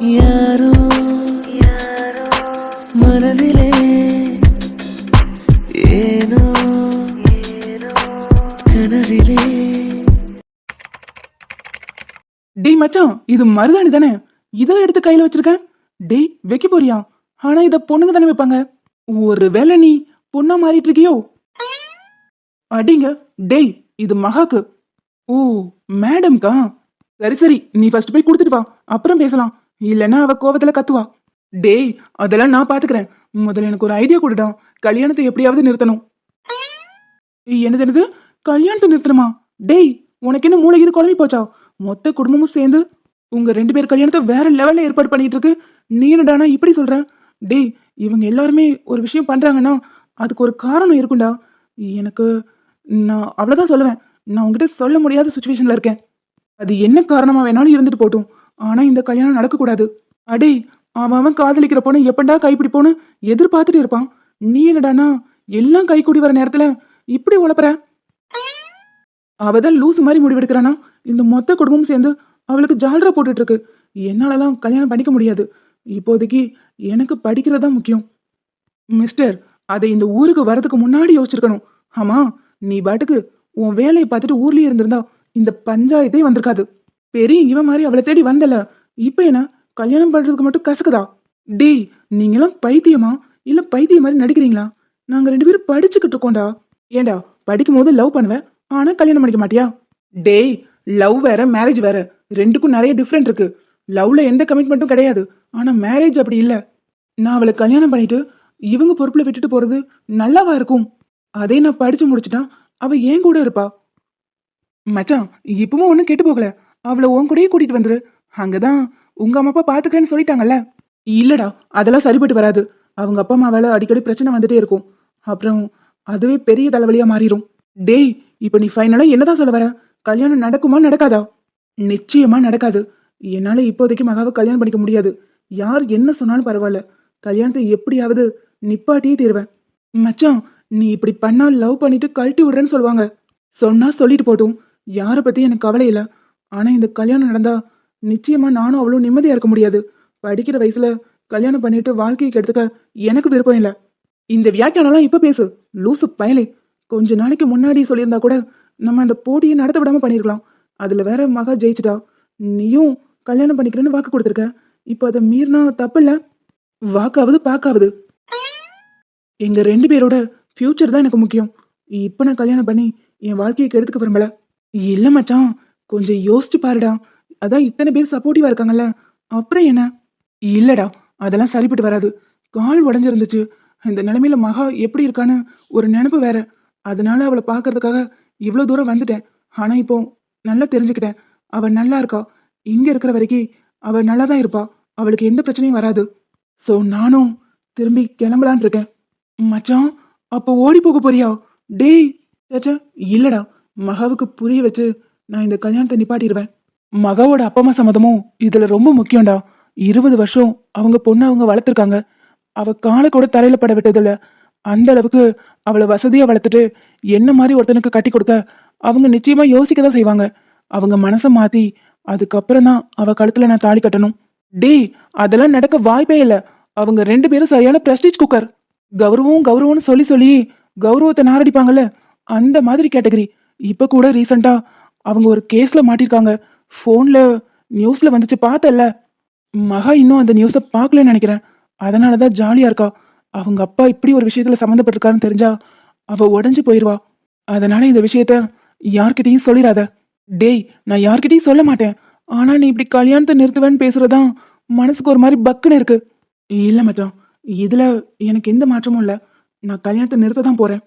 யாரோ மனதிலே ஏனோ கனவிலே. டேய் மச்சான், இது மருதாணி தானே? இதை எடுத்து கையில வச்சிருக்கேன். டேய் வைக்க போறியா? ஆனா இத பொண்ணுங்க தானே வைப்பாங்க. ஒரு வேளை நீ பொண்ணா மாறிட்டு இருக்கியோ? அடிங்க. டேய் இது மகாக்கு. ஓ மேடம்கா. சரி சரி, நீ ஃபர்ஸ்ட் போய் கொடுத்துட்டு வா, அப்புறம் பேசலாம். இல்லைன்னா அவ கோவத்துல கத்துவா. டேய் அதெல்லாம் நான் பாத்துக்கிறேன். முதல்ல எனக்கு ஒரு ஐடியா கொடுடா. கல்யாணத்தை எப்படியாவது நிறுத்தணும். என்னது கல்யாணத்தை நிறுத்தணுமா? டேய் உனக்கு என்ன மூளை இது குழம்பி போச்சா? மொத்த குடும்பமும் சேர்ந்து உங்க 2 பேர் கல்யாணத்தை வேற லெவல்ல ஏற்பாடு பண்ணிட்டு இருக்கு. நீ என்னடானா இப்படி சொல்ற? டேய் இவங்க எல்லாருமே ஒரு விஷயம் பண்றாங்கன்னா அதுக்கு ஒரு காரணம் இருக்கும்டா. எனக்கு நான் அவ்வளவுதான் சொல்லுவேன். நான் உங்ககிட்ட சொல்ல முடியாத சுச்சுவேஷன்ல இருக்கேன். அது என்ன காரணமா வேணாலும் இருந்துட்டு போட்டும். ஆனா இந்த கல்யாணம் நடக்கக்கூடாது. அடே அவன் காதலிக்கிற பொண்ணு எப்படா கைப்பிடிப்போன்னு எதிர்பார்த்துட்டு இருப்பான். நீ என்னடானா எல்லாம் கை கூடி வர நேரத்துல இப்படி உழப்புற? அவதான் லூசு மாதிரி முடிவெடுக்கிறானா? இந்த மொத்த குடும்பமும் சேர்ந்து அவளுக்கு ஜால்ரா போட்டுட்டு இருக்கு. என்னாலலாம் கல்யாணம் பண்ணிக்க முடியாது. இப்போதைக்கு எனக்கு படிக்கிறதா முக்கியம். மிஸ்டர், அதை இந்த ஊருக்கு வரதுக்கு முன்னாடி யோசிச்சிருக்கணும். ஆமா, நீ பாட்டுக்கு உன் வேலையை பார்த்துட்டு ஊர்லயே இருந்திருந்தா இந்த பஞ்சாயத்தே வந்திருக்காது. பெரிய இவன் மாதிரி அவளை தேடி வந்தல. இப்ப என்ன கல்யாணம் பண்றதுக்கு மட்டும் கசக்குதா? டேய் நீங்களாம் பைத்தியமா இல்ல பைத்தியம் மாதிரி நடிக்கிறீங்களா? நாங்க 2 பேரும் படிச்சுக்கிட்டு இருக்கோம்டா. ஏண்டா படிக்கும் போது லவ் பண்ணுவேன், ஆனா கல்யாணம் பண்ணிக்க மாட்டியா? டேய் லவ் வேற மேரேஜ் வேற, ரெண்டுக்கும் நிறைய டிஃப்ரெண்ட் இருக்கு. லவ்ல எந்த கமிட்மெண்ட்டும் கிடையாது, ஆனா மேரேஜ் அப்படி இல்ல. நான் அவளை கல்யாணம் பண்ணிட்டு இவங்க பொறுப்புல விட்டுட்டு போறது நல்லாவா இருக்கும்? அதே நான் படிச்சு முடிச்சுட்டா அவ ஏன் கூட இருப்பா. மச்சான் இப்பவும் ஒன்னும் கெட்டு போகல. அவளை உன் கூடயே கூட்டிட்டு வந்துரு. அங்கதான் உங்க அம்மா அப்பா பாத்துக்கிறேன்னு சொல்லிட்டாங்கல்ல. இல்லடா அதெல்லாம் சரிப்பட்டு வராது. அவங்க அப்பா அம்மாவால அடிக்கடி பிரச்சனை வந்துட்டே இருக்கும். அப்புறம் அதுவே பெரிய தலைவலியா மாறிடும். டேய் இப்ப நீ ஃபைனலா என்னதான் சொல்ல வர? கல்யாணம் நடக்குமா நடக்காதா? நிச்சயமா நடக்காது. என்னால இப்போதைக்கு மகாவை கல்யாணம் பண்ணிக்க முடியாது. யார் என்ன சொன்னாலும் பரவாயில்ல, கல்யாணத்தை எப்படியாவது நிப்பாட்டியே தீருவேன். மச்சான் நீ இப்படி பண்ணா லவ் பண்ணிட்டு கழட்டி விடுறேன்னு சொல்லுவாங்க. சொன்னா சொல்லிட்டு போட்டும், யாரை பத்தி எனக்கு கவலை இல்லை. ஆனா இந்த கல்யாணம் நடந்தா நிச்சயமா நானும் அவளும் நிம்மதியா இருக்க முடியாது. படிக்கிற வயசுல கல்யாணம் பண்ணிட்டு வாழ்க்கையை கெடுத்துக்க எனக்கு விருப்பம் இல்லை. இந்த வியாக்கியானம்லாம் இப்ப பேசு லூசு பயலே. கொஞ்ச நாளைக்கு முன்னாடி சொல்லியிருந்தா கூட நம்ம அந்த போட்டியை நடத்த விடாம பண்ணிருக்கலாம். அதுல வேற மகா ஜெயிச்சுட்டா. நீயும் கல்யாணம் பண்ணிக்கிறேன்னு வாக்கு கொடுத்துருக்க. இப்ப அதை மீறினா தப்பு இல்ல. வாக்காவது பாக்காவது. எங்க 2 பேரோட ஃபியூச்சர் தான் எனக்கு முக்கியம். இப்ப நான் கல்யாணம் பண்ணி என் வாழ்க்கையை கெடுத்துக்க விரும்பல. இல்ல மச்சான், கொஞ்சம் யோசிச்சு பாருடா. அதான் இத்தனை பேர் சப்போர்ட்டிவா இருக்காங்கல்ல, அப்புறம் என்ன? இல்லடா அதெல்லாம் சரிப்பட்டு வராது. கால் உடஞ்சிருந்துச்சு. இந்த நிலைமையில மகா எப்படி இருக்கான்னு ஒரு நினைப்பு வேற. அதனால அவளை பாக்குறதுக்காக இவ்வளவு தூரம் வந்துட்டேன். ஆனா இப்போ நல்லா தெரிஞ்சுக்கிட்டேன். அவ நல்லா இருக்கா. இங்க இருக்கிற வரைக்கும் அவ நல்லா தான் இருப்பா. அவளுக்கு எந்த பிரச்சனையும் வராது. சோ நானும் திரும்பி கிளம்பலான் இருக்கேன். மச்சான் அப்போ ஓடி போக போறியா? டேய் சேச்சா இல்லடா, மகாவுக்கு புரிய வச்சு நான் இந்த கல்யாணத்தை நிப்பாட்டிடுவேன். மகாவோட அப்பா அம்மா சம்மதமும் இதுல ரொம்ப முக்கியம்டா. 20 வருஷம் அவங்க பொண்ணு அவங்க வளர்த்துருக்காங்க. அவ காலை கூட தரையில பட விட்டதில்ல. அந்த அளவுக்கு அவளை வசதியா வளர்த்துட்டு என்ன மாதிரி ஒருத்தனுக்கு கட்டி கொடுக்க அவங்க நிச்சயமா யோசிக்க தான் செய்வாங்க. அவங்க மனசை மாத்தி அதுக்கப்புறம் தான் அவ கழுத்துல நான் தாலி கட்டணும். டேய் அதெல்லாம் நடக்க வாய்ப்பே இல்லை. அவங்க 2 பேரும் சரியான பிரஸ்டீஜ் குக்கர். கௌரவம் கௌரவம்னு சொல்லி சொல்லி கௌரவத்தை நாரடிப்பாங்கல்ல, அந்த மாதிரி கேட்டகரி. இப்ப கூட ரீசெண்டா அவங்க ஒரு கேஸ்ல மாட்டிருக்காங்க. போன்ல நியூஸ்ல வந்துச்சு பார்த்தல்ல. மகா இன்னும் அந்த நியூஸை பார்க்கலன்னு நினைக்கிறேன். அதனாலதான் ஜாலியா இருக்கா. அவங்க அப்பா இப்படி ஒரு விஷயத்துல சம்மந்தப்பட்டிருக்காருன்னு தெரிஞ்சா அவ உடஞ்சு போயிருவா. அதனால இந்த விஷயத்த யார்கிட்டயும் சொல்லிடாத. டேய் நான் யார்கிட்டயும் சொல்ல மாட்டேன். ஆனா நீ இப்படி கல்யாணத்தை நிறுத்துவேன்னு பேசுறதான் மனசுக்கு ஒரு மாதிரி பக்குன்னு இருக்கு. இல்ல மச்சான், இதுல எனக்கு எந்த மாற்றமும் இல்ல. நான் கல்யாணத்தை நிறுத்த தான் போறேன்.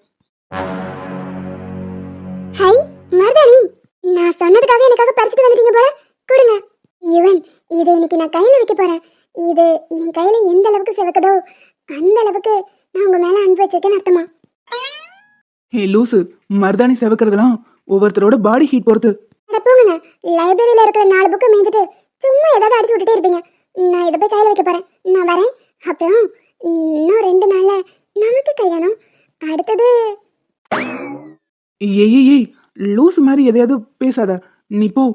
ஹை மருதாணி, நான் சொன்னதுக்காக எனக்காக பறிச்சுட்டு வந்துட்டீங்க போல. கொடுங்க. யுவன், இதை இன்னைக்கு நான் கையில வைக்க போறேன். இது என் கையில எந்த அளவுக்கு சிவக்குதோ அந்த அளவுக்கு நான் உங்க மேல அன்பு வச்சிருக்கேன்னு அர்த்தமா? ஹே லூசு, மருதாணி செவக்கிறதுலாம் ஒவ்வொருத்தரோட பாடி ஹீட் பொறுத்து. அட போங்க, லைப்ரரியில இருக்கிற 4 புக்கை மேய்ஞ்சிட்டு சும்மா ஏதாவது அடிச்சு விட்டுட்டே இருப்பீங்க. நான் இதை போய் கையில வைக்க போறேன். நான் வரேன். அப்புறம் இன்னும் 2 நாள்ல நமக்கு கல்யாணம். அடுத்தது ஏய் லூசு மாதிரி எதையாவது பேசாத. நீ போ.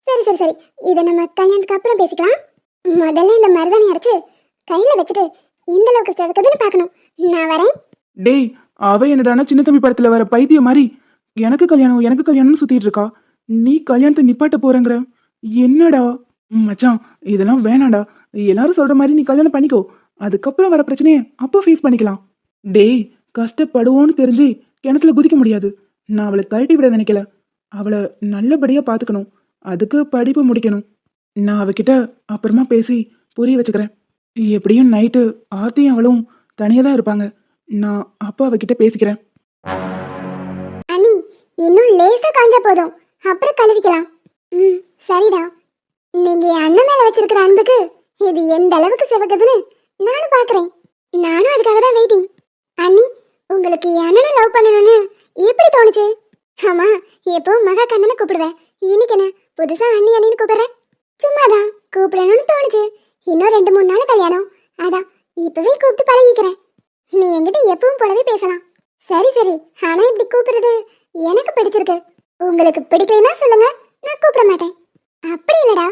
சரி சரி சரி, இதை நம்ம கல்யாணத்துக்கு அப்புறம் பேசிக்கலாம். முதல்ல இந்த மருதாணி அரைச்சு கையில வச்சுட்டு எந்த அளவுக்கு செவக்குதுன்னு பார்க்கணும். நான் வரேன். டேய், அவ என்னடானா சின்ன தம்பி படத்துல வர பைத்தியம் மாதிரி எனக்கு கல்யாணம் எனக்கு கல்யாணம்னு சுத்திட்டு இருக்கா. நீ கல்யாணத்தை நிப்பாட்ட போறேங்கிற. என்னடா மச்சான், இதெல்லாம் வேணாடா. எல்லாரும் சொல்ற மாதிரி நீ கல்யாணம் பண்ணிக்கோ. அதுக்கப்புறம் வர பிரச்சனையை அப்போ ஃபேஸ் பண்ணிக்கலாம். டேய், கஷ்டப்படுவோன்னு தெரிஞ்சு கிணத்துல குதிக்க முடியாது. நான் அவளை கழட்டி விட நினைக்கல. அவளை நல்லபடியா பாத்துக்கணும். அதுக்கு படிப்பு முடிக்கணும். நான் அவகிட்ட அப்புறமா பேசி புரிய வச்சுக்கிறேன். எப்படியும் நைட்டு ஆர்த்தியும் அவளும் தனியா தான் இருப்பாங்க. நான் அப்பா அவகிட்ட பேசிக்கிறேன். அண்ணி, இன்னும் லேசா காஞ்சா போதும், அப்புறம் கழுவிக்கலாம். ம், சரிடா. நீங்க என் அண்ணன் மேல வச்சிருக்கிற அன்புக்கு இது எந்த அளவுக்கு சிவக்குதுன்னு நானும் பாக்குறேன். நானும் அதுக்காக தான் வெயிட்டிங். அண்ணி, உங்களுக்கு என் அண்ணனை லவ் பண்ணணும்னு எப்படி தோணுச்சு? ஆமா, எப்பவும் மகா கண்ணனை கூப்பிடுவேன். இன்னைக்கு என்ன புதுசா அண்ணி அண்ணின்னு கூப்பிடுறேன்? சும்மாதான் கூப்பிடணும்னு தோணுச்சு. இன்னும் 2-3 நாள் கல்யாணம், அதான் இப்பவே கூப்பிட்டு பழகிக்கிறேன். நீ என்கிட்ட எப்பவும் போலவே பேசலாம். சரி சரி, ஆனா இப்படி கூப்பிடுறது எனக்கு பிடிச்சிருக்கு. உங்களுக்கு பிடிக்கலைன்னா சொல்லுங்க, நான் கூப்பிட மாட்டேன். அப்படி இல்லடா,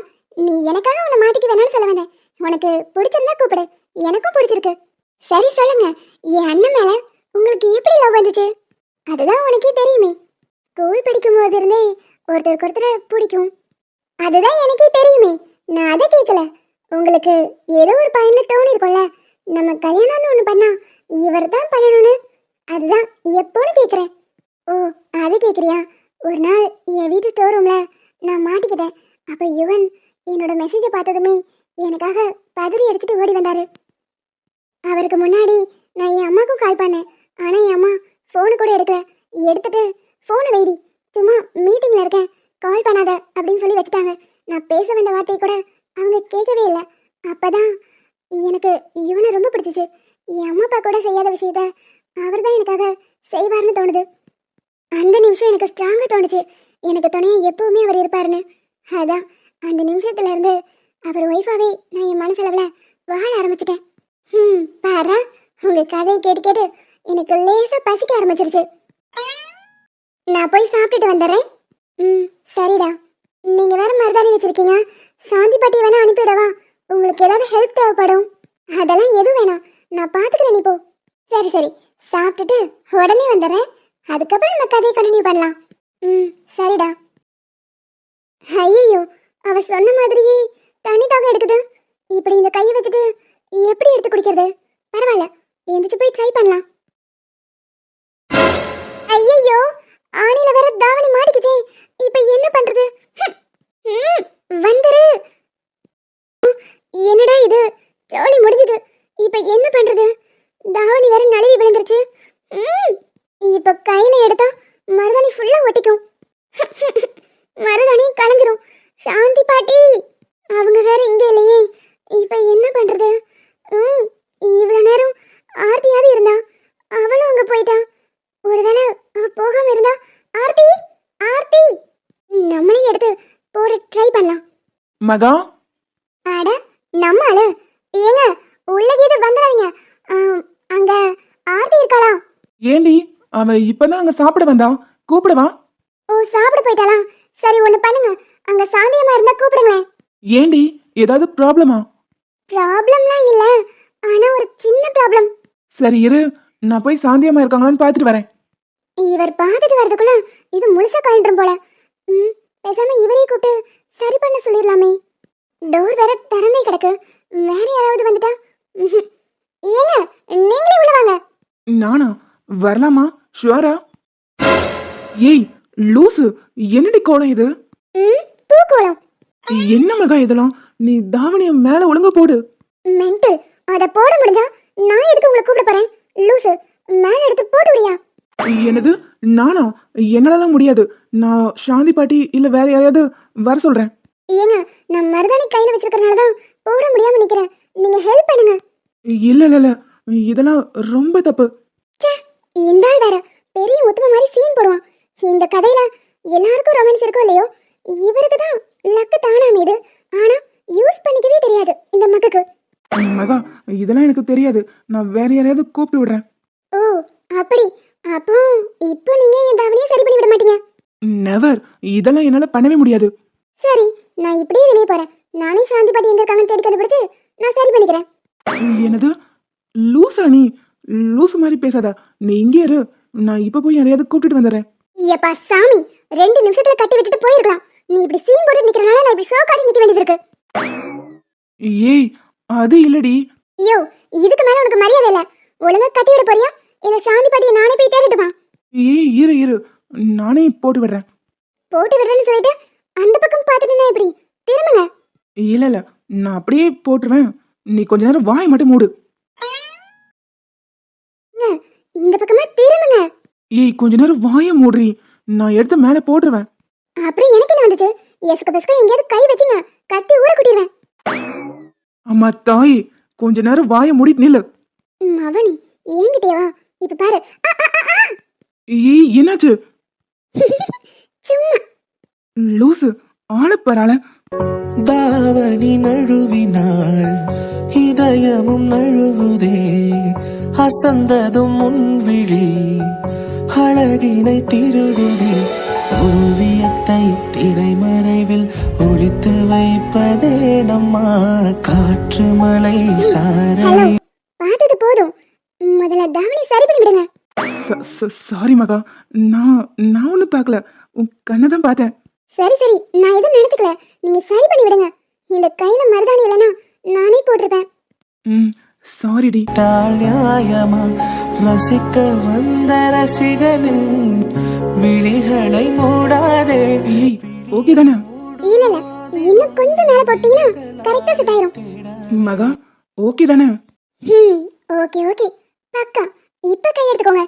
நீ எனக்காக உன்னை மாத்திக்க வேணாம்னு சொல்ல வந்தேன். உனக்கு பிடிச்சிருந்தா கூப்பிடு, எனக்கும் பிடிச்சிருக்கு. சரி சொல்லுங்க, என் அண்ணன் மேல உங்களுக்கு எப்படி லவ் வந்துச்சு? அதுதான் உனக்கே தெரியுமே. ஸ்கூல் படிக்கும் போது இருந்தே ஒருத்தருக்கு ஒருத்தரை பிடிக்கும். அதுதான் எனக்கே தெரியுமே. நான் அதை கேட்கல. உங்களுக்கு ஏதோ ஒரு பாயிண்ட்ல தோணி இருக்கும்ல, நம்ம கல்யாணம்னு ஒன்று பண்ணா இவர் தான் பண்ணணும்னு. அதுதான் எப்போன்னு கேட்குறேன். ஓ, அது கேட்குறியா? ஒரு நாள் என் வீட்டு ஸ்டோர் ரூம்ல நான் மாட்டிக்கிட்டேன். அப்போ யுவன் என்னோட மெசேஜை பார்த்ததுமே எனக்காக பதறி அடிச்சுட்டு ஓடி வந்தாரு. அவருக்கு முன்னாடி நான் என் அம்மாவுக்கும் கால் பண்ணேன். ஆனால் என் அம்மா ஃபோனு கூட எடுக்கல. எடுத்துட்டு ஃபோனை வைடி, சும்மா மீட்டிங்கில் இருக்கேன், கால் பண்ணாத அப்படின்னு சொல்லி வச்சுட்டாங்க. நான் பேச வந்த வார்த்தையை கூட அவங்க கேட்கவே இல்லை. அப்போதான் எனக்கு இவனை ரொம்ப பிடிச்சிச்சு. என் அம்மா அப்பா கூட செய்யாத விஷயத்த அவர் தான் எனக்காக செய்வார்னு தோணுது. அந்த நிமிஷம் எனக்கு ஸ்ட்ராங்காக தோணுச்சு, எனக்கு துணையை எப்பவுமே அவர் இருப்பாருன்னு. அதான் அந்த நிமிஷத்துல இருந்து அவர் ஒய்ஃபாவே நான் என் மனசளவில் வாழ ஆரம்பிச்சிட்டேன். பாரு, உங்க கதையை கேட்டு கேட்டு எனக்கு லேசா பசிக்க ஆரம்பிச்சிருச்சு. நான் போய் சாப்பிட்டுட்டு வந்துடுறேன். சரிடா. நீங்க வேற மருதாணி வச்சிருக்கீங்க, சாந்தி பாட்டி வேணா அனுப்பிவிடவா? உங்களுக்கு ஏதாவது ஹெல்ப் தேவைப்படும். அதெல்லாம் எதுவும் வேணாம், நான் பார்த்துக்கிறேன். நீ போ. சரி சரி, சாப்பிட்டுட்டு உடனே வந்துடுறேன். அதுக்கப்புறம் நம்ம கதையை கண்டினியூ பண்ணலாம். சரிடா. ஐயோ, அவ சொன்ன மாதிரியே தண்ணி தாக எடுக்குது. இப்படி இந்த கையை வச்சுட்டு எப்படி எடுத்து குடிக்கிறது? பரவாயில்ல, எந்திரிச்சு போய் ட்ரை பண்ணலாம். ஐயோ, ஆணில வேற தாவணி மாட்டிக்கிச்சே, இப்ப என்ன பண்றது? வந்துரு. என்னடா இது, ஜோலி முடிஞ்சது. இப்ப என்ன பண்றது? தாவணி வேற நழுவி விழுந்துருச்சு. இப்ப கையில எடுத்தா மருதாணி ஃபுல்லா ஒட்டிக்கும். மருதாணி கலைஞ்சிரும். சாந்தி பாட்டி அவங்க வேற இங்க இல்லையே, இப்ப என்ன பண்றது? இவ்வளவு நேரம் ஆர்த்தியாவது இருந்தா, அவளும் அங்க போயிட்டா. ஒருவேளை அவ போகாம இருந்தா, ஆர்த்தி ஆர்த்தி நம்மளே எடுத்து போட ட்ரை பண்ணலாம். மகா, அட நம்ம ஆளு. ஏங்க, உள்ள கீது வந்துடாதீங்க. அங்க ஆர்த்தி இருக்காளா? ஏண்டி அவ இப்பதான் அங்க சாப்பிட வந்தா, கூப்பிடவா? ஓ, சாப்பிட போயிட்டாளா? சரி, ஒண்ணு பண்ணுங்க, அங்க சாந்தியமா இருந்தா கூப்பிடுங்களேன். ஏண்டி ஏதாவது ப்ராப்ளமா? ப்ராப்ளம்லாம் இல்ல, ஆனா ஒரு சின்ன ப்ராப்ளம். சரி இரு, நான் போய் சாந்தியம்மா இருக்காங்களான்னு பார்த்துட்டு வரேன். இவர் பார்த்துட்டு வரதுக்குள்ள இது முழுசா கழண்டுரும் போல. பேசாம இவரையும் கூப்பிட்டு சரி பண்ண சொல்லிடலாமே. டோர் வேற திறந்தே கிடக்கு, வேற யாராவது வந்துட்டா? ஏங்க, நீங்களே உள்ள வாங்க. நானா வரலாமா? ஷுவரா? ஏய் லூசு, என்னடி கோலம் இது? பூக்கோளம். என்ன மகா இதெல்லாம்? நீ தாவணிய மேல ஒழுங்கா போடு. மென்டல், அத போட முடிஞ்சா நான் எதுக்கு உங்களை கூப்பிட போறேன்? லூசு, மேல எடுத்து போட்டு விடியா? என்னது? நானா? என்னாலலாம் முடியாது. நான் சாந்தி பாட்டி இல்ல வேற யாரையாவது வர சொல்றேன். ஏங்க, நான் மருதாணி கையில வச்சிருக்கறனால தான் போட முடியாம நிக்கிறேன். நீங்க ஹெல்ப் பண்ணுங்க. இல்ல இல்ல இல்ல, இதெல்லாம் ரொம்ப தப்பு. இந்த ஆள் வேற பெரிய உத்தம மாதிரி சீன் போடுவான். இந்த கதையில எல்லாருக்கும் ரொமான்ஸ் இருக்கோ இல்லையோ, இவருக்கு தான் லக்கு தானா மீது. ஆனா யூஸ் பண்ணிக்கவே தெரியாது இந்த மக்குக்கு. மகா, இதெல்லாம் எனக்கு தெரியாது. நான் வேற யாரையாவது கூப்பிட்டு விடுறேன். ஓ, அப்படி. அப்போ இப்போ நீங்க என் தாவணியை சரி பண்ணி விட மாட்டீங்க? நெவர். இதெல்லாம் என்னால பண்ணவே முடியாது. சரி, நான் இப்படியே வெளியே போறேன். நானே சாந்தி பாட்டி எங்க இருக்காங்கன்னு தேடி கண்டுபிடிச்சு நான் சரி பண்ணிக்கிறேன். என்னது? லூசா நீ? லூசு மாதிரி பேசாத. நீ இங்கே இரு, நான் இப்ப போய் யாரையாவது கூப்பிட்டுட்டு வந்துடுறேன். ஏப்பா சாமி, 2 நிமிஷத்துல கட்டி விட்டுட்டு போயிருக்கலாம். நீ இப்படி சீன் போட்டு நிக்கிறனால நான் இப்படி ஷோ காட்டி நிக்க வேண்டியது இருக்கு. ஏய், அது இல்லடி. ஐயோ, இதுக்கு மேல உனக்கு மரியாதை இல்ல. ஒழுங்கா கட்டி விட போறியா இல்ல சாந்தி பாட்டியை நானே போய் தேடிட்டுமா? ஏய், இரு இரு, நானே போட்டு விடுறேன். போட்டு விடுறேன்னு சொல்லிட்டு அந்த பக்கம் பார்த்துட்டு எப்படி திரும்புங்க. இல்ல இல்ல, நான் அப்படியே போட்டுருவேன். நீ கொஞ்ச நேரம் வாய் மட்டும் மூடு. இந்த பக்கமா திரும்புங்க. ஏய், கொஞ்ச நேரம் வாயை மூடுறி. நான் எடுத்து மேல போட்டுருவேன். அப்புறம் எனக்கு என்ன வந்துச்சு? எஸ்க பஸ்க எங்கேயாவது கை வச்சிங்க கத்தி ஊற குட்டிடுவேன். அம்மா தாய், கொஞ்ச நேரம் வாயை மூடிட்டு நில்லு. மவனி, ஏங்கிட்டே வா. இப்ப பாரு. ஏய், என்னாச்சு? சும்மா லூசு, ஆளப்பராள. தாவணி நழுவினாள் இதயமும் நழுவுதே, அசந்ததும் முன்விழி அழகினை திருடுதே, ஓவியத்தை திரைமறைவில் ஒழித்து வைப்பதே நம்மா காற்று மலை சாரலை. பார்த்தது போதும், முதல்ல தாவணி சரி பண்ணி விடுங்க. சாரி மகா, நான் ஒன்னும் பார்க்கல, உன் கண்ணை தான் பார்த்தேன். சரி சரி, நான் எதுவும் நினைச்சுக்கல. நீங்க சரி பண்ணி விடுங்க. இந்த கையில மருதாணி இல்லைன்னா நானே போட்டிருப்பேன். சாரிடி. நியாயமா ரசிக்க வந்த ரசிகனின் விழிகளை மூடாதே. ஏய், ஓகே தானே? இல்ல இல்ல, இன்னும் கொஞ்சம் மேல போட்டீங்கன்னா கரெக்டா செட் ஆயிரும். மகா, ஓகே தானே? ஓகே ஓகே, பக்கா. இப்ப கை எடுத்துக்கோங்க.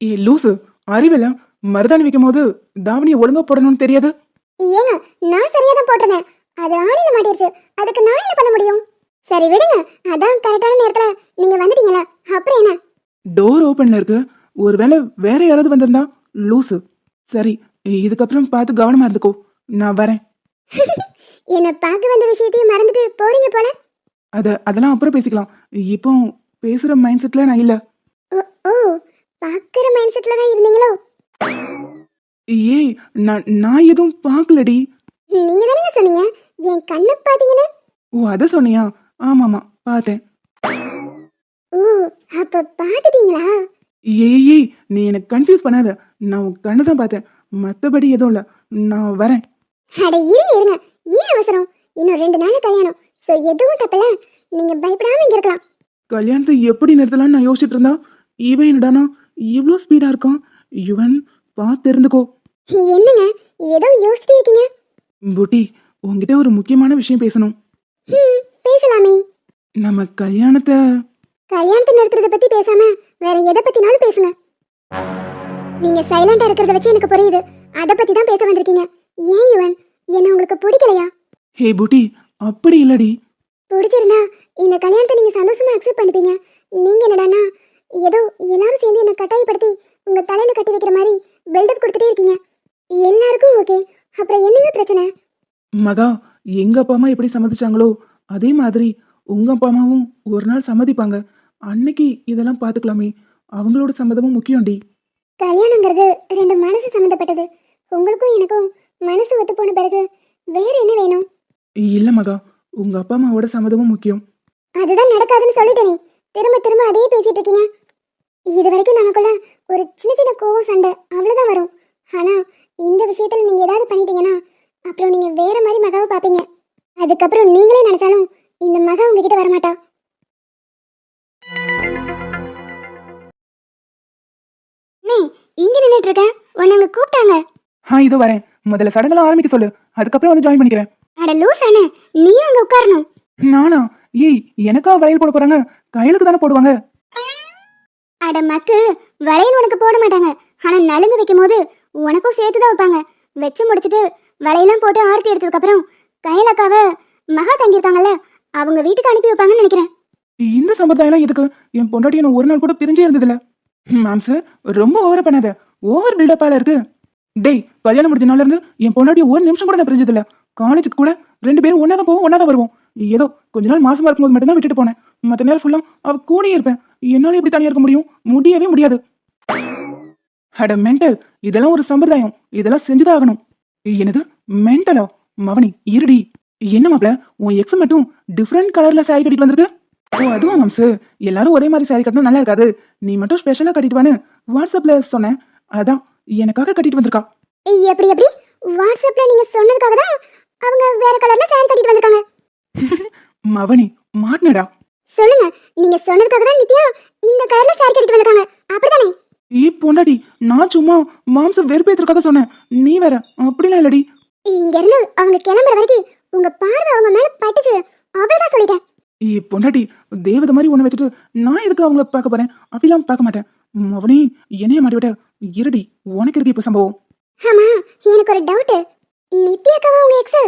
ஏய் லூசு, அறிவில்ல? மருதாணி வைக்கும் போது தாவணியை ஒழுங்கா போடணும்னு தெரியாது? ஏங்க, நான் சரியா தான் போட்டிருந்தேன். அது ஆணில மாட்டிருச்சு. அதுக்கு நான் என்ன பண்ண முடியும்? சரி விடுங்க, அதான் கரெக்டான நேரத்துல நீங்க வந்துட்டீங்களா, அப்புறம் என்ன? டோர் ஓபன்ல இருக்கு. ஒருவேளை வேற யாராவது வந்திருந்தா? லூசு. சரி, இதுக்கப்புறம் பார்த்து கவனமா இருந்துக்கோ. நான் வரேன். என்ன பார்க்க வந்த விஷயத்தையும் மறந்துட்டு போறீங்க போல. அதெல்லாம் அப்புறம் பேசிக்கலாம். இப்போ பேசுற மைண்ட் செட்ல நான் இல்ல. ஓ, பாக்குற மைண்ட் செட்ல தான் இருந்தீங்களோ? ஏய், நான் எதுவும் பார்க்கலடி. நீங்க தானே சொன்னீங்க என் கண்ணை பாத்தீங்கன்னு. ஓ, அத சொன்னியா? ஆமாமா, பார்த்தேன். ஓ, அப்ப பாத்துட்டீங்களா? ஏய், நீ எனக்கு கன்ஃபியூஸ் பண்ணாத. நான் உன் கண்ணை தான் பார்த்தேன், மத்தபடி எதுவும் இல்ல. நான் வரேன். அட இருங்க இருங்க, ஏன் அவசரம்? இன்னும் 2 நாள் கல்யாணம். சோ எதுவும் தப்பல. நீங்க பயப்படாம இங்க இருக்கலாம். கல்யாணத்தை எப்படி நிறுத்தலாம்னு நான் யோசிச்சுட்டு இருந்தா, இவன் என்னடானா இவ்வளோ ஸ்பீடா இருக்கான். இவன் பார்த்து இருந்துக்கோ. என்னங்க ஏதோ யோசிச்சுட்டே இருக்கீங்க? புட்டி, உன்கிட்ட ஒரு முக்கியமான விஷயம் பேசணும். பேசலாமே. நம்ம கல்யாணத்தை நிறுத்துறத பத்தி பேசாம வேற எதை பத்தினாலும் பேசுங்க. நீங்க சைலண்டா இருக்கிறத வச்சு எனக்கு புரியுது. அத பத்தி தான் பேச வந்திருக்கீங்க. ஏன் இவன் என்ன உங்களுக்கு பிடிக்கலையா? ஹே புட்டி, அப்படி இல்லடி. பிடிச்சிருந்தா இந்த கல்யாணத்தை நீங்க சந்தோஷமா அக்செப்ட் பண்ணிப்பீங்க. நீங்க என்னடானா ஏதோ எல்லாரும் சேர்ந்து என்ன கட்டாயப்படுத்தி உங்க தலையில கட்டி வைக்கிற மாதிரி பில்டப் கொடுத்துட்டே இருக்கீங்க. எல்லாருக்கும் ஓகே, அப்புறம் என்னங்க பிரச்சனை? மகா, எங்க அப்பா அம்மா எப்படி சம்மதிச்சாங்களோ அதே மாதிரி உங்க அப்பா அம்மாவும் ஒரு நாள் சம்மதிப்பாங்க. அன்னைக்கு இதெல்லாம் பார்த்துக்கலாமே. அவங்களோட சம்மதமும் முக்கியம்டி. கல்யாணங்கிறது 2 மனசு சம்மந்தப்பட்டது. உங்களுக்கும் எனக்கும் மனசு ஒத்து போன பிறகு வேற என்ன வேணும்? இல்ல மகா, உங்க அப்பா அம்மாவோட சம்மதமும் முக்கியம். அதுதான் நடக்காதுன்னு சொல்லிட்டேனே. திரும்ப திரும்ப அதே பேசிட்டு இருக்கீங்க. இது வரைக்கும் நமக்குள்ள ஒரு சின்ன சின்ன கோவம் சண்டை அவ்வளவுதான் வரும். ஆனா இந்த விஷயத்துல நீங்க ஏதாவது பண்ணிட்டீங்கன்னா அப்புறம் நீங்க வேற மாதிரி மகாவை பாப்பீங்க. அதுக்கப்புறம் நீங்களே நினைச்சாலும் இந்த மகா உங்ககிட்ட வரமாட்டா. நீ இங்க நின்னுட்டு இருக்க, உன்னை அங்க கூப்பிட்டாங்க. இதோ வரேன். முதல்ல சடங்கெல்லாம் ஆரம்பிக்க சொல்லு, அதுக்கப்புறம் வந்து ஜாயின் பண்ணிக்கிறேன். அட லூசானே, நீயும் அங்க உட்காரணும். நானா? ஏய், எனக்கா வளையல் போட போறாங்க? கையலுக்கு தானே போடுவாங்க. அட மக்கு, வளையல் உனக்கு போட மாட்டாங்க. ஆனா நலுங்கு வைக்கும் போது உனக்கும் சேர்த்துதான் வைப்பாங்க. வச்சு முடிச்சிட்டு வளையெல்லாம் போட்டு ஆரத்தி எடுத்ததுக்கு அப்புறம் கையலக்காவ மகா தங்கியிருக்காங்கல்ல, அவங்க வீட்டுக்கு அனுப்பி வைப்பாங்கன்னு நினைக்கிறேன். இந்த சம்பிரதாயம் எதுக்கு? என் பொண்டாட்டி என்ன ஒரு நாள் கூட பிரிஞ்சே இருந்ததில்ல. மேம் சார், ரொம்ப ஓவரா பண்ணாத. ஓவர் பில்டப்பால இருக்கு. டேய், கல்யாணம் முடிஞ்ச நாள்ல இருந்து என் பொண்டாட்டி ஒரு நிமிஷம் கூட நான் பிரிஞ்சதில்ல. காலேஜுக்கு கூட 2 பேரும் ஒன்னாதான் போவோம், ஒன்னாதான் வருவோம். ஏதோ கொஞ்ச நாள் மாசமா இருக்கும்போது மட்டும்தான் விட்டுட்டு போனேன். மற்ற நேரம் ஃபுல்லா அவ கூடயே இருப்பேன். என்னால எப்படி தனியா இருக்க முடியும்? முடியவே முடியாது. அட மென்டல், இதெல்லாம் ஒரு சம்பிரதாயம். இதெல்லாம் செஞ்சுதான் ஆகணும். என்னது மென்டலா? மவனி இருடி. என்ன மாப்ள, உன் எக்ஸ் மட்டும் டிஃப்ரெண்ட் கலர்ல saree கட்டிட்டு வந்திருக்கு. ஓ அதுவும் மாம்சு, எல்லாரும் ஒரே மாதிரி saree கட்டணும் நல்லா இருக்காது, நீ மட்டும் ஸ்பெஷலா கட்டிட்டு வான்னு வாட்ஸ்அப்ல சொன்னேன், அதான் எனக்காக கட்டிட்டு வந்திருக்கா. எப்படி எப்படி வாட்ஸ்அப்ல நீங்க சொன்னதுக்காக தான் அவங்க வேற கலர்ல saree கட்டிட்டு வந்திருக்காங்க. மவனி மாட்டினடா. சொல்லுங்க, நீங்க சொன்னதுக்காக தான் நித்யா இந்த கலர்ல saree கட்டிட்டு வந்திருக்காங்க அப்படிதானே? பொண்டாட்டி, நான் சும்மா மாம்சம் வெறுப்பேத்துறதுக்காக சொன்னேன், நீ வேற அப்படிலாம் இல்லடி. இங்க இருந்து அவங்க கிளம்புற வரைக்கும் உங்க பார்வை அவங்க மேல பட்டுச்சு, அவ்வளவுதான் சொல்லிட்டேன். பொண்டாட்டி, தேவதை மாதிரி ஒண்ணு வச்சுட்டு நான் எதுக்கு அவங்கள பார்க்க போறேன்? அப்படிலாம் பார்க்க மாட்டேன். மவனி என்னைய மாட்டி விட்ட, இருடி உனக்கு இருக்கு இப்ப சம்பவம். ஆமா, எனக்கு ஒரு டவுட். நித்யா அக்காவா உங்க எக்ஸ்?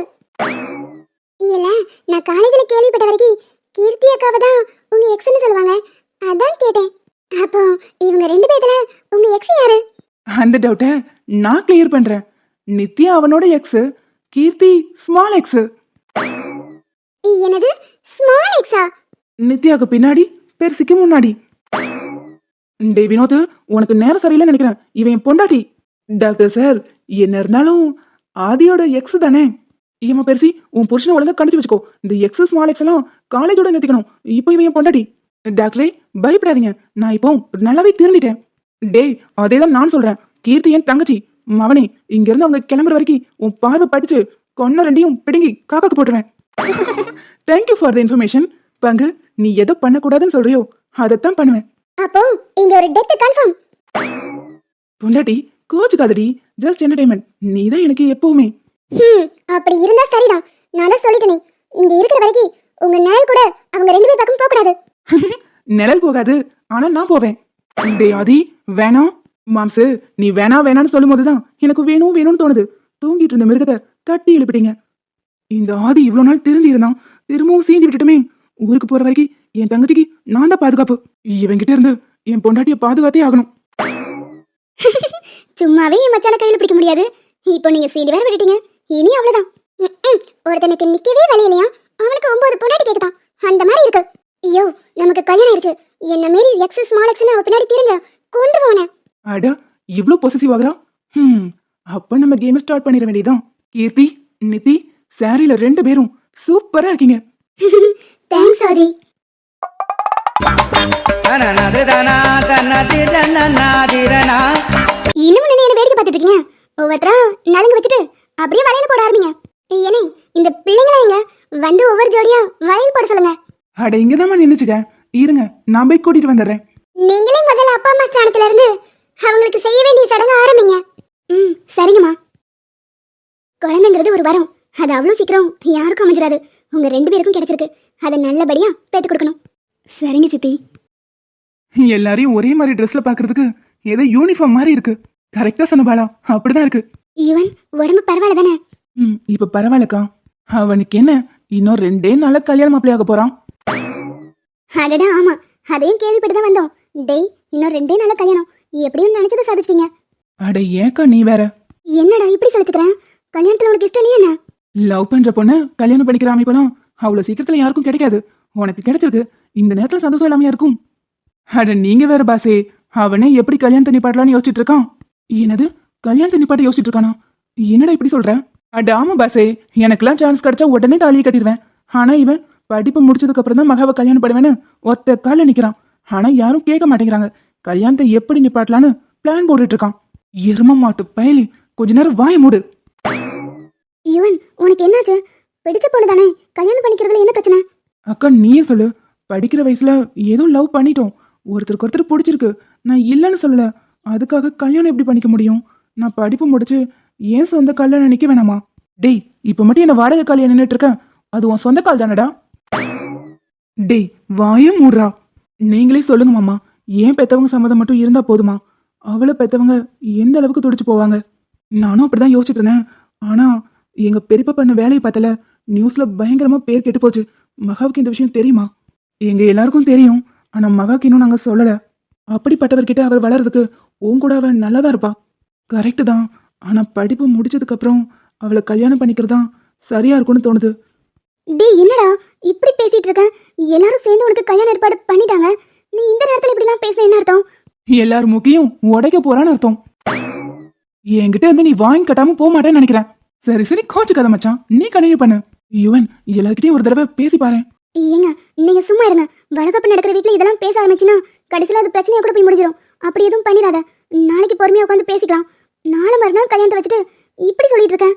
இல்ல, நான் காலேஜ்ல கேள்விப்பட்ட வரைக்கும் கீர்த்தி அக்காவை தான் உங்க எக்ஸ்னு சொல்லுவாங்க, அதான் கேட்டேன். அப்போ இவங்க ரெண்டு பேத்துல உங்க எக்ஸ் யாரு? அந்த டவுட்டை நான் கிளியர் பண்றேன். நித்யா அவனோட எக்ஸ், கீர்த்தி ஸ்மால் எக்ஸ். என்னது ஸ்மால் எக்ஸா? நித்யாவுக்கு பின்னாடி பெருசுக்கு முன்னாடி. டே வினோத், உனக்கு நேரம் சரியில்லைன்னு நினைக்கிறேன், இவன் என் பொண்டாட்டி. டாக்டர் சார், என்ன இருந்தாலும் ஆதியோட எக்ஸ் தானே. ஏமா பெருசி, உன் புருஷனை ஒழுங்கா கண்டிச்சு வச்சுக்கோ. இந்த எக்ஸ் ஸ்மால் எக்ஸ் எல்லாம் காலேஜோட நிறுத்திக்கணும். இப்போ இவன் என் பொண்டாட்டி. டாக்டரே பயப்படாதீங்க, நான் இப்போ நல்லாவே திருந்திட்டேன். டே அதேதான் நான் சொல்றேன், கீர்த்தி என் தங்கச்சி. மவனே, இங்க இருந்து அவங்க கிளம்புற வரைக்கும் உன் பார்வை படிச்சு கொன்ன ரெண்டையும் பிடுங்கி காக்காக்கு போட்டுருவேன். Thank you for the information. பங்கு, நீ எதை பண்ணக்கூடாதுன்னு சொல்றியோ அதைத்தான் பண்ணுவேன். அப்போ இங்க ஒரு டெத் கன்ஃபார்ம். பொண்டாட்டி கோச்சுக்காதடி, ஜஸ்ட் என்டர்டைன்மெண்ட். நீ தான் எனக்கு எப்பவுமே. அப்படி இருந்தா சரிதான், நான் தான் சொல்லிட்டேனே, இங்க இருக்கிற வரைக்கும் உங்க நிழல் கூட அவங்க ரெண்டு பேர் பக்கம் போக கூடாது. நிழல் போகாது, ஆனா நான் போவேன். டே ஆதி வேணாம். மாம்சு, நீ வேணா வேணான்னு சொல்லும் போதுதான் எனக்கு வேணும் வேணும்னு தோணுது. தூங்கிட்டு இருந்த மிருகத்தை தட்டி எழுப்பிட்டீங்க. இந்த ஆதி இவ்வளவு நாள் திருந்தி இருந்தான், திரும்பவும் சீண்டி விட்டுட்டுமே. ஊருக்கு போற வரைக்கும் என் தங்கச்சிக்கு நான் தான் பாதுகாப்பு. இவங்கிட்ட இருந்து என் பொண்டாட்டிய பாதுகாத்தே ஆகணும். சும்மாவே என் மச்சான கையில பிடிக்க முடியாது, இப்போ நீங்க சீண்டி வேற விட்டுட்டீங்க, இனி அவ்வளவுதான். ஒருத்தனுக்கு நிக்கவே வழி இல்லையா, அவனுக்கு 9 பொண்டாட்டி கேக்குதான், அந்த மாதிரி இருக்கு. ஐயோ, நமக்கு கல்யாணம் ஆயிடுச்சு, என்ன மாரி எக்ஸ் ஸ்மால் எக்ஸ்னு அவ பின்னாடி தெரிஞ்ச கொன்றுவானே. அட இவ்ளோ பொசசிவ் ஆகுறா. அப்ப நம்ம கேம் ஸ்டார்ட் பண்ணிட வேண்டியதான். கீர்த்தி, நிதி, சாரில 2 பேரும் சூப்பரா இருக்கீங்க. தேங்க்ஸ் ஆதி. இன்னும் என்ன வேடிக்கை பார்த்துட்டு இருக்கீங்க? ஒவ்வொருத்தரா நலுங்கு வச்சுட்டு அப்படியே வளையல் போட ஆரம்பிங்க. ஏனே, இந்த பிள்ளைங்களா எங்க வந்து ஒவ்வொரு ஜோடியா வளையல் போட சொல்லுங்க. அட இங்கதான் நின்னுச்சுக்க, இருங்க நான் போய் கூட்டிட்டு வந்துடுறேன். நீங்களே முதல்ல அப்பா அம்மா ஸ்தானத்துல இருந்து அவங்களுக்கு செய்ய வேண்டிய சடங்கு ஆரம்பிங்க. சரிங்கம்மா. குழந்தைங்கிறது ஒரு வரம், அது அவ்வளவு சீக்கிரம் யாருக்கும் அமைஞ்சிடாது. உங்க 2 பேருக்கும் கிடைச்சிருக்கு, அதை நல்லபடியா பேத்து கொடுக்கணும். சரிங்க சித்தி. எல்லாரையும் ஒரே மாதிரி ட்ரெஸ்ல பாக்குறதுக்கு ஏதோ யூனிஃபார்ம் மாதிரி இருக்கு. கரெக்டா சொன்ன பாலா, அப்படிதான் இருக்கு. ஈவன் உடம்பு பரவாயில்ல தானே? இப்ப பரவாயில்லக்கா. அவனுக்கு என்ன, இன்னும் 2 நாள்ல கல்யாணம் மாப்பிள்ளையாக போறான். அடடா ஆமா, அதையும் கேள்விப்பட்டுதான் வந்தோம். டேய், இன்னும் 2 நாள்ல கல்யாணம், எப்படியும் நினைச்சதை சாதிச்சிட்டீங்க. அட ஏக்கா நீ வேற. என்னடா இப்படி சொல்லிச்சுக்கிறேன்? கல்யாணத்துல உனக்கு இஷ்டம் இல்லையா? என்ன லவ் பண்ற பொண்ணு கல்யாணம் பண்ணிக்கிற அமைப்பெல்லாம் அவ்வளவு சீக்கிரத்துல யாருக்கும் கிடைக்காது. உனக்கு கிடைச்சிருக்கு, இந்த நேரத்துல சந்தோஷம் இல்லாம இருக்கும். அட நீங்க வேற பாசே, அவனே எப்படி கல்யாணத்தை நிப்பாட்டலான்னு யோசிச்சுட்டு இருக்கான். என்னது கல்யாணத்தை நிப்பாட்ட யோசிச்சுட்டு இருக்கானா? என்னடா இப்படி சொல்ற? அட ஆமா பாசே, எனக்கெல்லாம் சான்ஸ் கிடைச்சா உடனே தாலியை கட்டிடுவேன். ஆனா இவன் படிப்பு முடிச்சதுக்கு அப்புறம் தான் மகாவை கல்யாணம் பண்ணுவேன்னு ஒத்த கால நிக்கிறான். ஆனா யாரும் கேட்க மாட்டேங்கிறாங்க. கல்யாணத்தை எப்படி நிப்பாட்டலான்னு பிளான் போட்டுட்டு இருக்கான். எரும மாட்டு பயலி, கொஞ்ச நேரம் வாய மூடு. ஈவன் உனக்கு என்னாச்சு? பிடிச்ச பொண்ணு தானே, கல்யாணம் பண்ணிக்கிறதுல என்ன பிரச்சனை? அக்கா நீயே சொல்லு. படிக்கிற வயசுல ஏதோ லவ் பண்ணிட்டோம், ஒருத்தருக்கு ஒருத்தர் பிடிச்சிருக்கு. நான் இல்லைன்னு சொல்லல, அதுக்காக கல்யாணம் எப்படி பண்ணிக்க முடியும்? நான் படிப்பு முடிச்சு ஏன் சொந்த கல்யாணம் நிக்க வேணாமா? டேய், இப்ப மட்டும் என்ன வாடகை கல்யாணம் நின்றுட்டு இருக்கேன், அது உன் சொந்த கால் தானடா. டேய் வாயும் மூடுறா. நீங்களே சொல்லுங்க மாமா, ஏன் பெத்தவங்க சம்மதம் மட்டும் இருந்தா போதுமா? அவளை பெத்தவங்க எந்த அளவுக்கு துடிச்சு போவாங்க? நானும் அப்படிதான் யோசிச்சுட்டு இருந்தேன். ஆனா எங்க பெரியப்பா பண்ண வேலையை பார்த்தல, நியூஸ்ல பயங்கரமா பேர் கெட்டு போச்சு. மகாவுக்கு இந்த விஷயம் தெரியுமா? எங்க எல்லாருக்கும் தெரியும், ஆனா மகாக்கு இன்னும் நாங்க சொல்லல. அப்படிப்பட்டவர்கிட்ட அவர் வளர்றதுக்கு உன் கூட அவன் நல்லாதான் இருப்பா. கரெக்டு தான், ஆனா படிப்பு முடிச்சதுக்கு அப்புறம் அவளை கல்யாணம் பண்ணிக்கிறதான் சரியா இருக்கும்னு தோணுது. டேய் என்னடா இப்படி பேசிட்டு இருக்க? எல்லாரும் சேர்ந்து உனக்கு கல்யாணம் ஏற்பாடு பண்ணிட்டாங்க, நீ இந்த நேரத்துல இப்படி எல்லாம் பேச என்ன அர்த்தம்? எல்லாரும் முக்கியம் உடைக்க போறான்னு அர்த்தம். என்கிட்ட இருந்து நீ வாங்கி கட்டாம போக மாட்டேன்னு நினைக்கிறேன். சரி சரி கோச்சுக்காத மச்சான், நீ கண்டினியூ பண்ணு. யுவன் எல்லார்கிட்டயும் ஒரு தடவை பேசி பாரு. ஏங்க நீங்க சும்மா இருங்க. வழக்கப்ப நடக்கிற வீட்ல இதெல்லாம் பேச ஆரம்பிச்சுன்னா கடைசியில அது பிரச்சனையா கூட போய் முடிஞ்சிடும். அப்படி எதுவும் பண்ணிடாத. நாளைக்கு பொறுமையா உட்காந்து பேசிக்கலாம். நாளை மறுநாள் கல்யாணத்தை வச்சுட்டு இப்படி சொல்லிட்டு இருக்கேன்.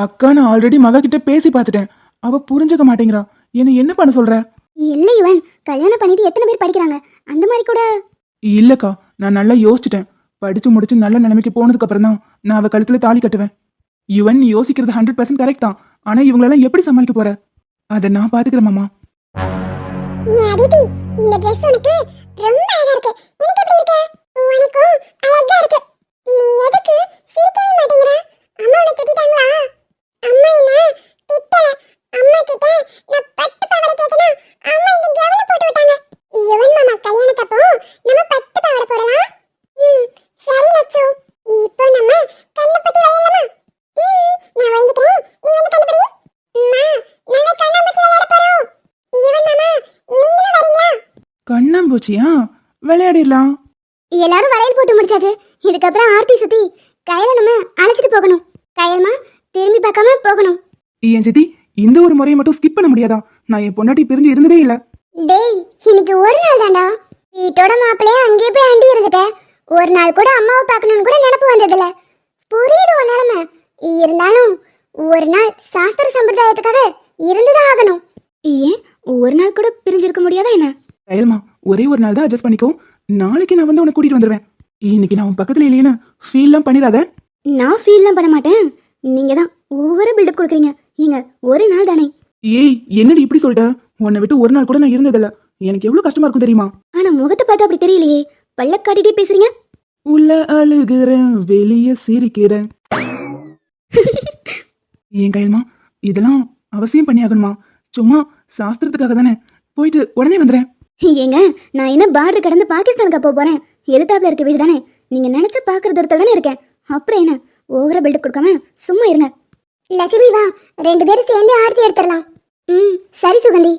அக்கா நான் ஆல்ரெடி மக கிட்ட பேசி பார்த்துட்டேன், அவ புரிஞ்சுக்க மாட்டேங்கிறா. என்ன பண்ண சொல்ற? இல்ல யுவன், கல்யாணம் பண்ணிட்டு எத்தனை பேர் படிக்கிறாங்க? அந்த மாதிரி கூட. இல்லக்கா, நான் நல்லா யோசிச்சிட்டேன். படிச்சு முடிச்சு நல்ல நிலைமைக்கு போனதுக்கு அப்புறம் தான் நான் அவ கழுத்துல தாலி கட்டுவேன். யுவன் நீ யோசிக்கிறது 100% கரெக்ட் தான். ஆனா இவங்களெல்லாம் எப்படி சமாளிக்க போற? அதை நான் பாத்துக்கிறேன் மாமா. அதிதி, இந்த Dress உனக்கு ரொம்ப அழகா இருக்கு. எனக்கு எப்படி இருக்கு? உனக்கும் அழகா இருக்கு. நீ எதுக்கு சிரிக்கவே மாட்டேங்கற? அம்மா உன்னை திட்டிட்டாங்களா? அம்மா என்ன திட்டல. அம்மா கிட்ட நான் பட்டு பாவாடை கேட்டேனா அம்மா இந்த கவனம் போட்டு விட்டாங்க. யுவன் மாமா கல்யாணத்தப்போ நம்ம பட்டு பாவாடை போடலாம். சரி லட்சு, இப்போ நம்ம கண்ணை பத்தி விளையாடலாமா? நான் வாங்கிக்கிறேன், நீ வந்து கண்ணை படி. அம்மா நாங்க கண்ணாமூச்சி விளையாட போறோம். யுவன் மாமா நீங்களும் வரீங்களா? கண்ணாம்பூச்சியா? விளையாடிடலாம். எல்லாரும் வளையல் போட்டு முடிச்சாச்சு. இதுக்கப்புறம் ஆர்த்தி சுத்தி கையில நம்ம அழைச்சிட்டு போகணும். கையல்மா திரும்பி பார்க்காம போகணும். ஏன் சித்தி, இந்த ஒரு முறையை மட்டும் ஸ்கிப் பண்ண முடியாதா? நான் என் பொண்டாட்டி பிரிஞ்சு இருந்ததே இல்ல. டேய், இன்னைக்கு ஒரு நாள் தான்டா. வீட்டோட மாப்பிள்ளைய அங்கேயே போய் அண்டி இருந்துட்ட. ஒரு நாள் கூட அம்மாவை பார்க்கணும்னு கூட நினைப்பு வந்ததில்ல. புரியுது உன் நிலைமை. இருந்தாலும் ஒரு நாள் சாஸ்திர சம்பிரதாயத்துக்காக இருந்துதான் ஆகணும். ஏன் ஒரு நாள் கூட பிரிஞ்சிருக்க முடியாதா என்ன? கயல்மா, ஒரே ஒரு நாள் தான் அட்ஜஸ்ட் பண்ணிக்கோ. நாளைக்கு நான் வந்து உன்னை கூட்டிட்டு வந்துடுவேன். இன்னைக்கு நான் உன் பக்கத்துல இல்லையேன்னு ஃபீல்லாம் பண்ணிடாத. நான் ஃபீல்லாம் பண்ண மாட்டேன். நீங்க தான் ஒவ்வொரு பில்டப் கொடுக்குறீங்க. ஏங்க ஒரு நாள் தானே. ஏய், என்னடி இப்படி சொல்லிட்ட? உன்னை விட்டு ஒரு நாள் கூட நான் இருந்ததில்ல. எனக்கு எவ்வளவு கஷ்டமா இருக்கும் தெரியுமா? ஆனா முகத்தை பார்த்தா அப்படி தெரியலையே. பல்ல காட்டிட்டே பேசுறீங்க. உள்ள அழுகிறேன், வெளியே சிரிக்கிறேன். ஏன் கயல்மா, இதெல்லாம் அவசியம் பண்ணி ஆகணுமா? சும்மா சாஸ்திரத்துக்காக தானே. போயிட்டு உடனே வந்துடுறேன். ஏங்க நான் என்ன பார்டர் கடந்து பாகிஸ்தானுக்கு போக போறேன்? எதிர்த்தாப்புல இருக்க வீடு தானே. நீங்க நினைச்ச பாக்குற தூரத்துல தானே இருக்கேன். அப்புறம் என்ன ஓவரா பில்டப் கொடுக்காம சும்மா இருங்க. லட்சுமி வா, ரெண்டு பேரும் சேர்ந்து ஆர்த்தி எடுத்துடலாம். சரி சுகந்தி.